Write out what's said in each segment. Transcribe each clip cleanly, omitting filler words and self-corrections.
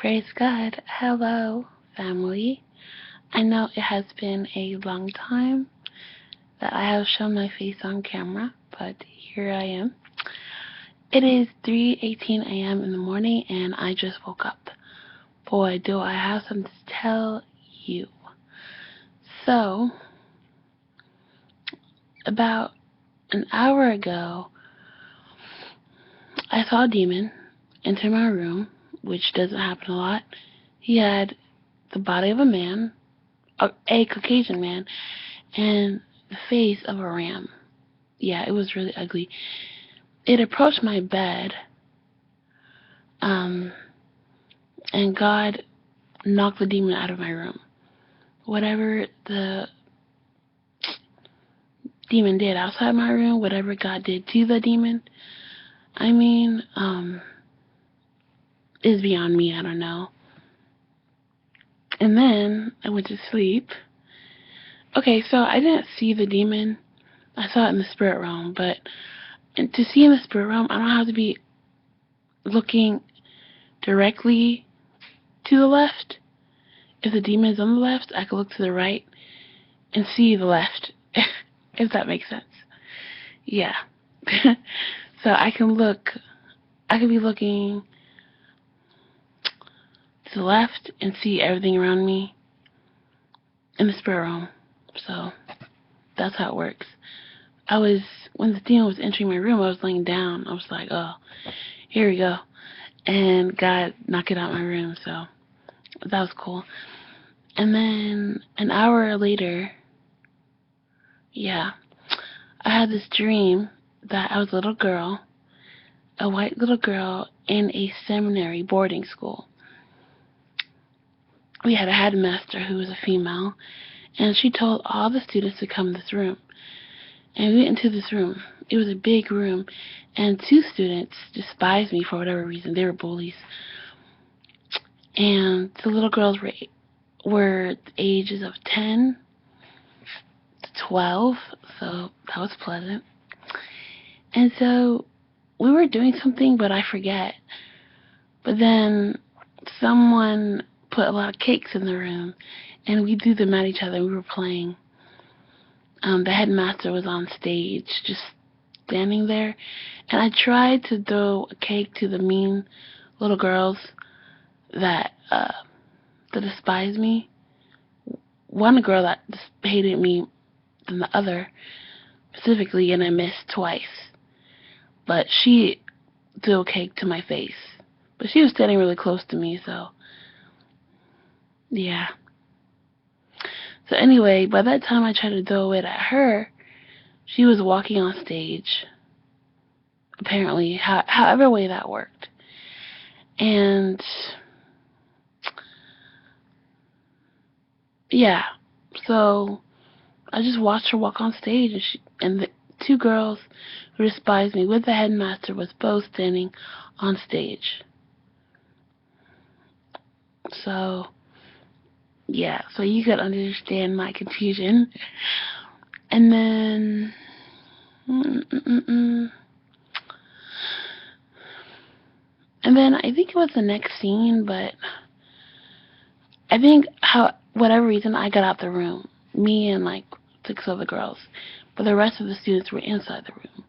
Praise God. Hello, family. I know it has been a long time that I have shown my face on camera, but here I am. It is 3:18 a.m. in the morning, and I just woke up. Boy, do I have something to tell you. So, about an hour ago, I saw a demon enter my room, which doesn't happen a lot. He had the body of a man, a Caucasian man, and the face of a ram. Yeah, it was really ugly. It approached my bed, and God knocked the demon out of my room. Whatever the demon did outside my room, whatever God did to the demon, is beyond me. I don't know. And then I went to sleep. Okay, so I didn't see the demon. I saw it in the spirit realm, but to see in the spirit realm, I don't have to be looking directly to the left. If the demon is on the left, I can look to the right and see the left, if that makes sense. Yeah. So I can be looking to the left and see everything around me in the spirit realm. So that's how it works. When the demon was entering my room, I was laying down. I was like, oh, here we go. And God knocked it out of my room, so that was cool. And then an hour later, I had this dream that I was a little girl, a white little girl in a seminary boarding school. We had a headmaster who was a female, and she told all the students to come in this room. And we went into this room. It was a big room, and two students despised me for whatever reason. They were bullies. And the little girls were the ages of 10 to 12, so that was pleasant. And so we were doing something, but I forget. But then someone put a lot of cakes in the room, and we threw them at each other. We were playing. The headmaster was on stage, just standing there, and I tried to throw a cake to the mean little girls that despised me. One girl that hated me than the other, specifically, and I missed twice. But she threw a cake to my face. But she was standing really close to me, so yeah. So anyway, by that time I tried to throw it at her, she was walking on stage, apparently, however way that worked. And yeah, so I just watched her walk on stage, and the two girls who despised me with the headmaster was both standing on stage. So yeah, so you could understand my confusion. And then I think it was the next scene, but I think whatever reason I got out the room, me and like 6 other girls, but the rest of the students were inside the room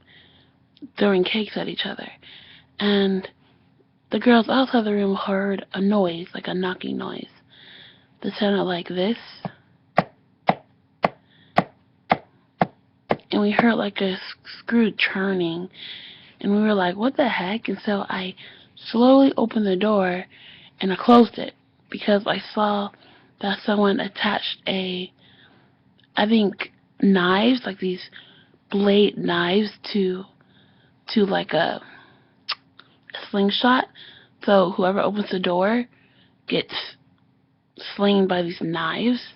throwing cakes at each other. And the girls outside the room heard a noise, like a knocking noise, that sounded like this. And we heard like a screw turning, and we were like, what the heck? And so I slowly opened the door and I closed it because I saw that someone attached I think knives, like these blade knives to like a slingshot. So whoever opens the door gets slain by these knives.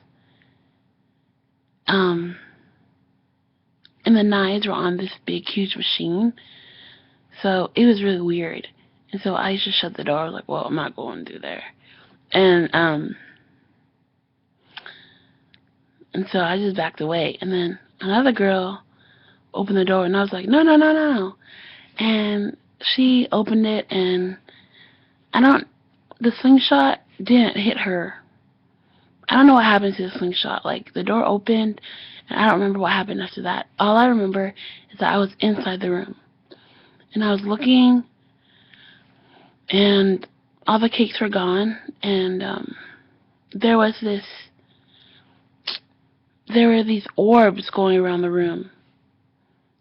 And the knives were on this big, huge machine. So it was really weird. And so I just shut the door. I was like, well, I'm not going through there. And so I just backed away. And then another girl opened the door, and I was like, no, no, no, no. And she opened it, and I don't the slingshot didn't hit her. I don't know what happened to the slingshot. Like, the door opened, and I don't remember what happened after that. All I remember is that I was inside the room, and I was looking, and all the cakes were gone, and there were these orbs going around the room,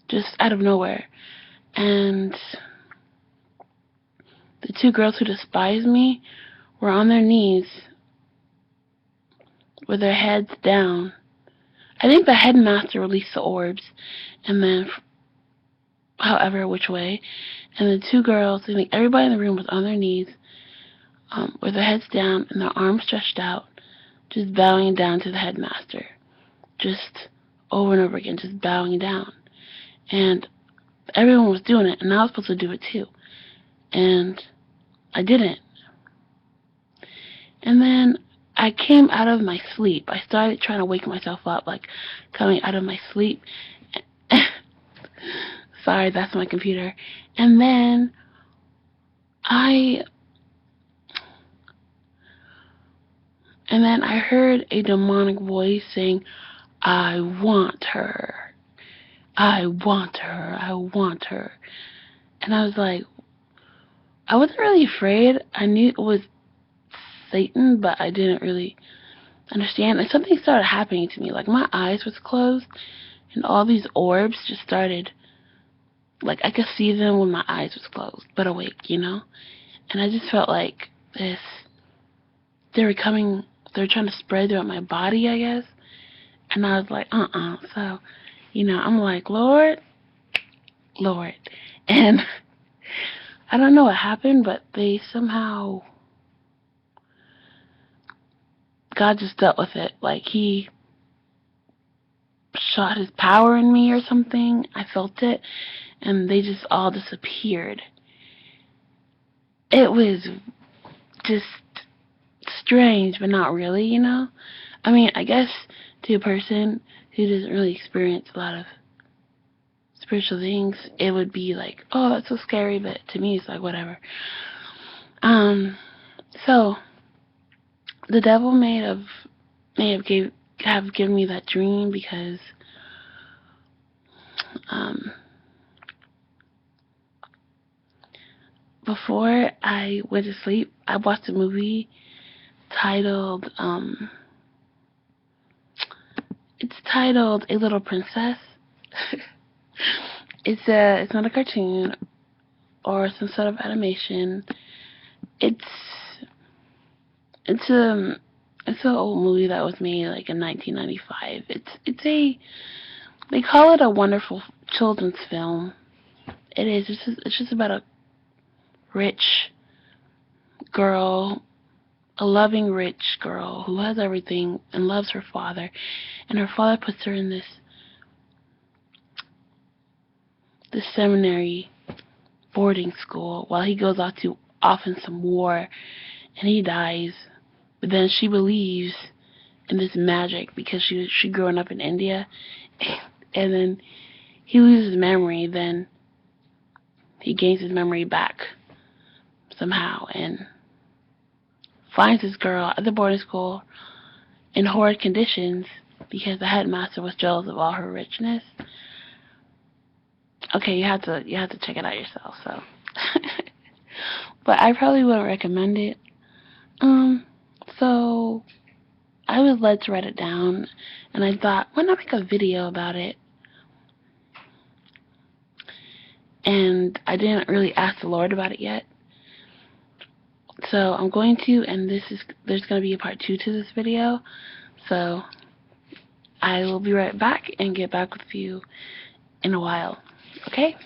just out of nowhere, and the two girls who despised me were on their knees with their heads down. I think the headmaster released the orbs, and then, however, which way, and the two girls, I think everybody in the room was on their knees, with their heads down and their arms stretched out, just bowing down to the headmaster, just over and over again, just bowing down. And everyone was doing it, and I was supposed to do it too, and I didn't. And then I came out of my sleep. I started trying to wake myself up, like coming out of my sleep. Sorry, that's my computer. And then I heard a demonic voice saying, "I want her. I want her. I want her." And I was like, I wasn't really afraid. I knew it was Satan, but I didn't really understand. And something started happening to me. Like, my eyes was closed, and all these orbs just started, like, I could see them when my eyes was closed, but awake, you know? And I just felt like they were trying to spread throughout my body, I guess. And I was like, So, I'm like, Lord. And I don't know what happened, but they somehow, God just dealt with it. Like, he shot his power in me or something. I felt it, and they just all disappeared. It was just strange, but not really, I mean, I guess to a person who doesn't really experience a lot of spiritual things, it would be like, oh, that's so scary, but to me, it's like, whatever. So, the devil may have given me that dream because before I went to sleep, I watched a movie titled it's titled A Little Princess. It's not a cartoon or some sort of animation. It's an old movie that was made like in 1995. They call it a wonderful children's film. It is. It's just about a rich girl, a loving rich girl who has everything and loves her father, and her father puts her in this seminary boarding school while he goes off in some war, and he dies. But then she believes in this magic because she growing up in India, and then he loses memory. Then he gains his memory back somehow and finds this girl at the boarding school in horrid conditions because the headmaster was jealous of all her richness. Okay, you have to check it out yourself. So, but I probably wouldn't recommend it. So I was led to write it down, and I thought, why not make a video about it? And I didn't really ask the Lord about it yet. So I'm going to, and there's going to be a part 2 to this video. So I will be right back and get back with you in a while. Okay?